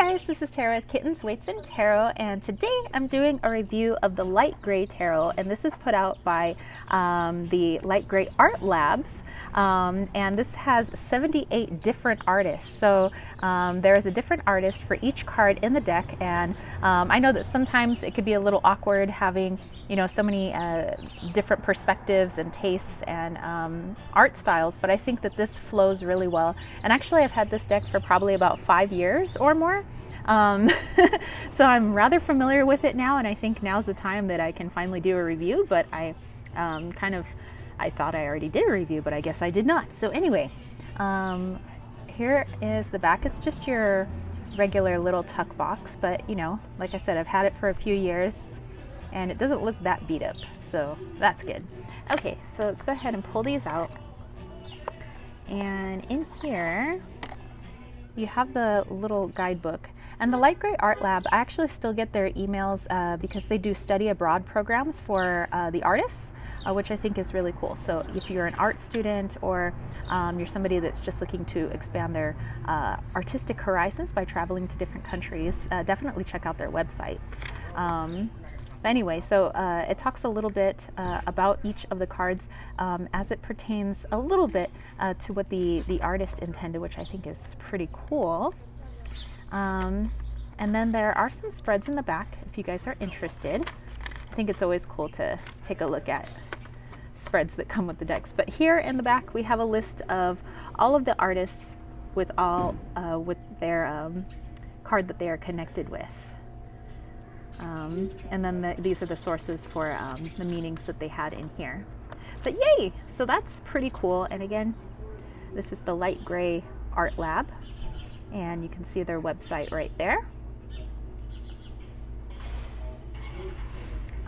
guys, this is Tarot with Kittens, Weights, and Tarot, and today I'm doing a review of the Light Gray Tarot, and this is put out by the Light Gray Art Labs, and this has 78 different artists. So there is a different artist for each card in the deck, and I know that sometimes it could be a little awkward having, you know, so many different perspectives and tastes and art styles, but I think that this flows really well. And actually I've had this deck for probably about 5 years or more, so I'm rather familiar with it now, and I think now's the time that I can finally do a review. But I thought I already did a review, but I guess I did not. So anyway, here is the back. It's just your regular little tuck box, but you know, like I said, I've had it for a few years and it doesn't look that beat up, so that's good. Okay, so let's go ahead and pull these out. And in here you have the little guidebook. And the Light Gray Art Lab, I actually still get their emails because they do study abroad programs for the artists, which I think is really cool. So if you're an art student, or you're somebody that's just looking to expand their artistic horizons by traveling to different countries, definitely check out their website. But anyway, so it talks a little bit about each of the cards as it pertains a little bit to what the artist intended, which I think is pretty cool. And then there are some spreads in the back if you guys are interested. I think it's always cool to take a look at spreads that come with the decks. But here in the back we have a list of all of the artists with all with their card that they are connected with. And then these are the sources for the meanings that they had in here. But yay! So that's pretty cool. And again, this is the Light Gray Art Lab, and you can see their website right there.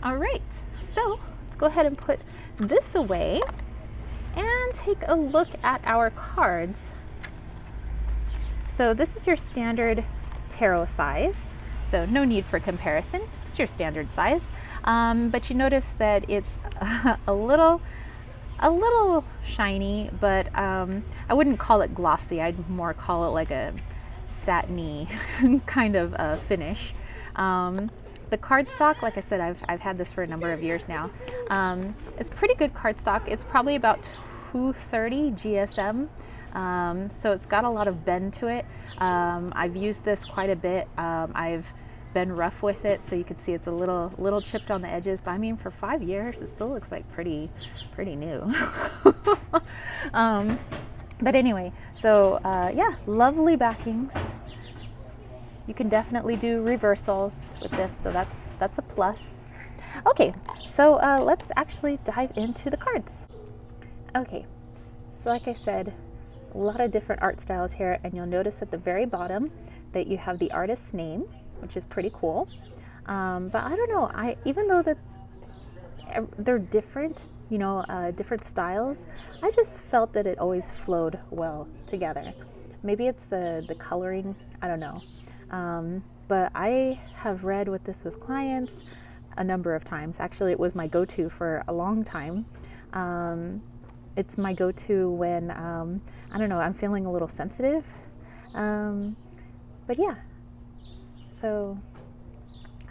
All right, so let's go ahead and put this away and take a look at our cards. So this is your standard tarot size, so no need for comparison. It's your standard size, but you notice that it's a little shiny, but I wouldn't call it glossy. I'd more call it like a satiny kind of finish. The cardstock, like I said, I've had this for a number of years now. It's pretty good cardstock. It's probably about 230 GSM. So it's got a lot of bend to it. I've used this quite a bit. I've been rough with it, so you can see it's a little chipped on the edges, but I mean, for 5 years it still looks like pretty new. But anyway, so yeah, lovely backings. You can definitely do reversals with this, so that's a plus. Okay, so let's actually dive into the cards. Okay, so like I said, a lot of different art styles here, and you'll notice at the very bottom that you have the artist's name, which is pretty cool. But I don't know, even though that they're different, you know, different styles, I just felt that it always flowed well together. Maybe it's the coloring, I don't know. But I have read with this with clients a number of times. Actually, it was my go-to for a long time. It's my go-to when, I don't know, I'm feeling a little sensitive. But yeah, so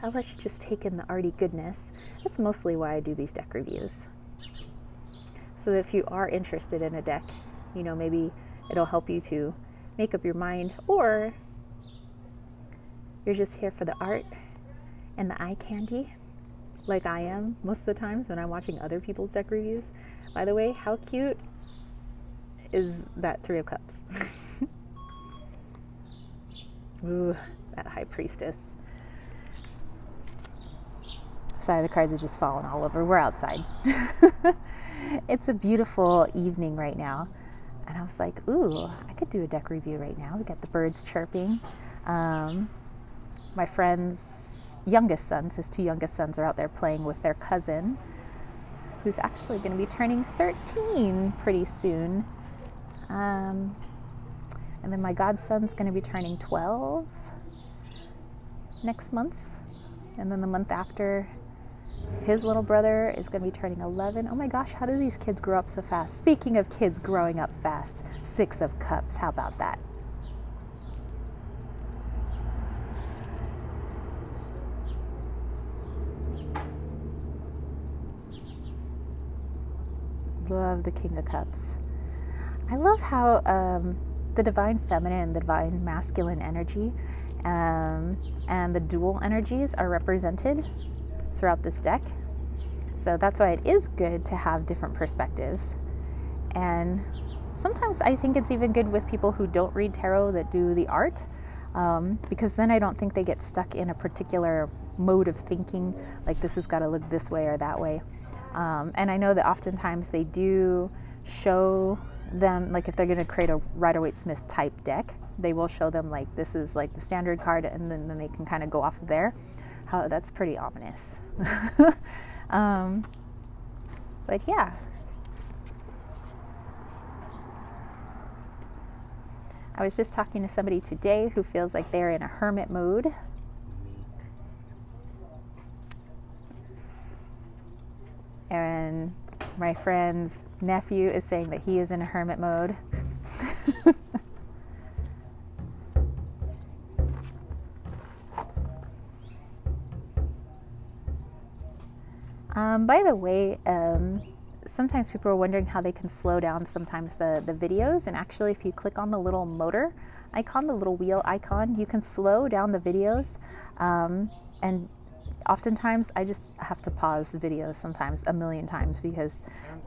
I'll let you just take in the arty goodness. That's mostly why I do these deck reviews. So that if you are interested in a deck, you know, maybe it'll help you to make up your mind, or you're just here for the art and the eye candy, like I am most of the times when I'm watching other people's deck reviews. By the way, how cute is that Three of Cups? Ooh, that High Priestess. Sorry, the cards are just falling all over. We're outside. It's a beautiful evening right now, and I was like, ooh, I could do a deck review right now. We got the birds chirping. My friend's youngest sons, his 2 youngest sons, are out there playing with their cousin, who's actually going to be turning 13 pretty soon. And then my godson's going to be turning 12 next month. And then the month after, his little brother is going to be turning 11. Oh my gosh, how do these kids grow up so fast? Speaking of kids growing up fast, 6 of Cups, how about that? Love the King of Cups. I love how the divine feminine, the divine masculine energy, and the dual energies are represented throughout this deck. So that's why it is good to have different perspectives. And sometimes I think it's even good with people who don't read tarot that do the art, because then I don't think they get stuck in a particular mode of thinking, like this has got to look this way or that way. And I know that oftentimes they do show them, like if they're going to create a Rider-Waite-Smith type deck, they will show them like this is like the standard card, and then they can kind of go off of there. How that's pretty ominous. But yeah. I was just talking to somebody today who feels like they're in a hermit mode. And my friend's nephew is saying that he is in a hermit mode. By the way, sometimes people are wondering how they can slow down sometimes the videos, and actually if you click on the little motor icon, the little wheel icon, you can slow down the videos, and oftentimes I just have to pause the videos sometimes a million times because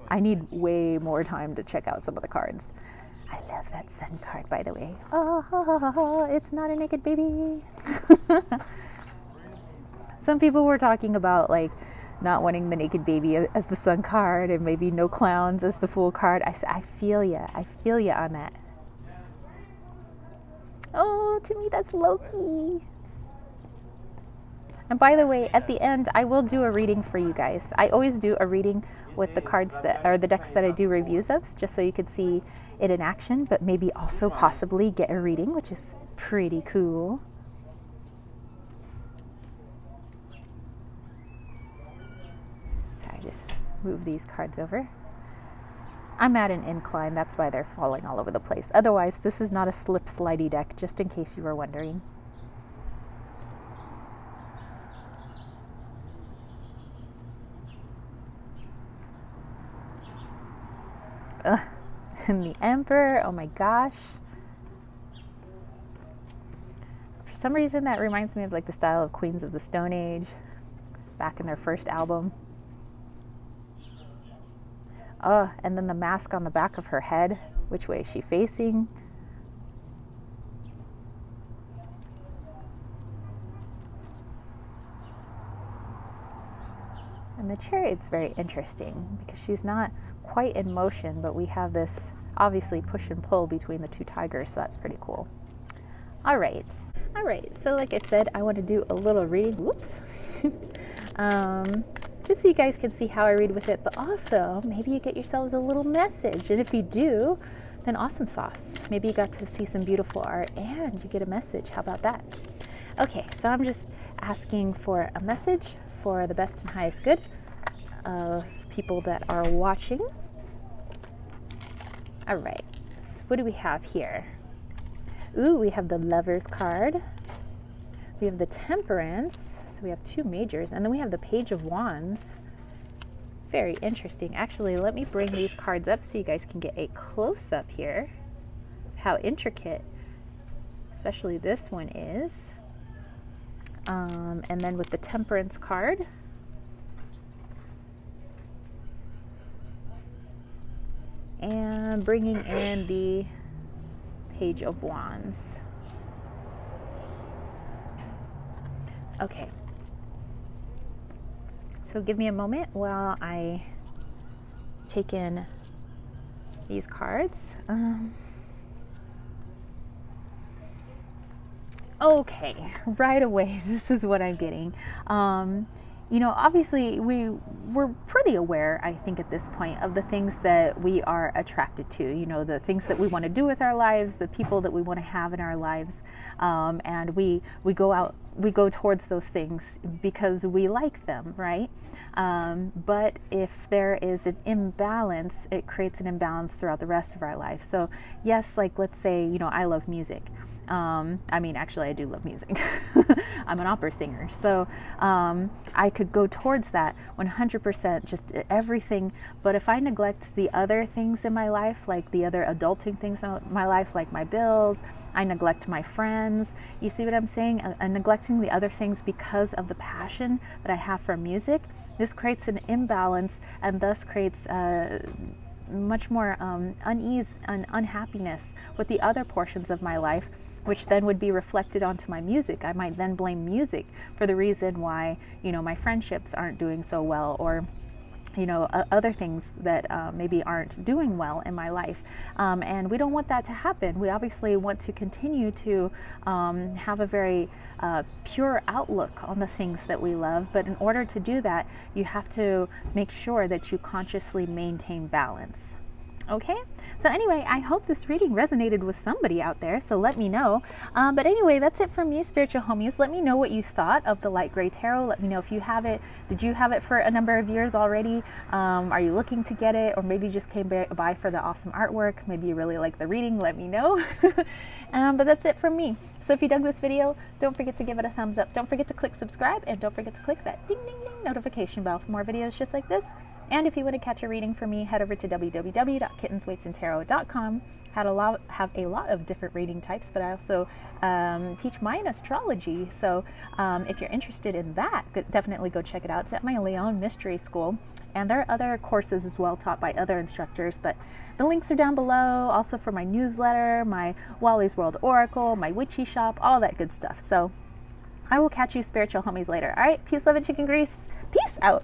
I need way more time to check out some of the cards. I love that sun card, by the way. Oh, it's not a naked baby. Some people were talking about like not wanting the naked baby as the sun card, and maybe no clowns as the fool card. I feel ya. I feel ya on that. Oh, to me that's Loki. And by the way, at the end, I will do a reading for you guys. I always do a reading with the cards that are the decks that I do reviews of, just so you could see it in action, but maybe also possibly get a reading, which is pretty cool. Just move these cards over. I'm at an incline, that's why they're falling all over the place. Otherwise, this is not a slip slidey deck, just in case you were wondering. And the Emperor, oh my gosh. For some reason that reminds me of like the style of Queens of the Stone Age back in their first album. Oh, and then the mask on the back of her head. Which way is she facing? And the Chariot's very interesting because she's not quite in motion, but we have this obviously push and pull between the two tigers, so that's pretty cool. All right, so like I said, I want to do a little reading. Whoops. Just so you guys can see how I read with it, but also maybe you get yourselves a little message. And if you do, then awesome sauce. Maybe you got to see some beautiful art and you get a message. How about that? Okay, so I'm just asking for a message for the best and highest good of people that are watching. All right, so what do we have here? Ooh, we have the Lovers card. We have the Temperance. So we have two majors, and then we have the Page of Wands. Very interesting. Actually, let me bring these cards up so you guys can get a close-up here. How intricate, especially this one is. And then with the Temperance card. And bringing in the Page of Wands. Okay. So give me a moment while I take in these cards. Okay, right away, this is what I'm getting. You know, obviously we're pretty aware, I think at this point, of the things that we are attracted to, you know, the things that we want to do with our lives, the people that we want to have in our lives, and we go towards those things because we like them, right? But if there is an imbalance, it creates an imbalance throughout the rest of our life. So yes, like let's say, you know, I love music. I mean, actually, I do love music. I'm an opera singer. So I could go towards that 100%, just everything. But if I neglect the other things in my life, like the other adulting things in my life, like my bills, I neglect my friends. You see what I'm saying? I'm neglecting the other things because of the passion that I have for music. This creates an imbalance and thus creates much more unease and unhappiness with the other portions of my life, which then would be reflected onto my music. I might then blame music for the reason why, you know, my friendships aren't doing so well, or you know, other things that maybe aren't doing well in my life. And we don't want that to happen. We obviously want to continue to have a very pure outlook on the things that we love. But in order to do that, you have to make sure that you consciously maintain balance. Okay, so anyway, I hope this reading resonated with somebody out there, so let me know. But anyway, that's it from me, spiritual homies. Let me know what you thought of the Light Gray Tarot. Let me know if you have it. Did you have it for a number of years already? Are you looking to get it, or maybe you just came by for the awesome artwork? Maybe you really like the reading. Let me know. But that's it from me. So if you dug this video, don't forget to give it a thumbs up. Don't forget to click subscribe, and don't forget to click that ding ding ding notification bell for more videos just like this. And if you want to catch a reading from me, head over to www.kittenswaitsandtarot.com. Have a lot of different reading types, but I also teach Mayan astrology. So if you're interested in that, definitely go check it out. It's at my Leon Mystery School. And there are other courses as well taught by other instructors, but the links are down below. Also for my newsletter, my Wally's World Oracle, my witchy shop, all that good stuff. So I will catch you spiritual homies later. All right, peace, love, and chicken grease. Peace out.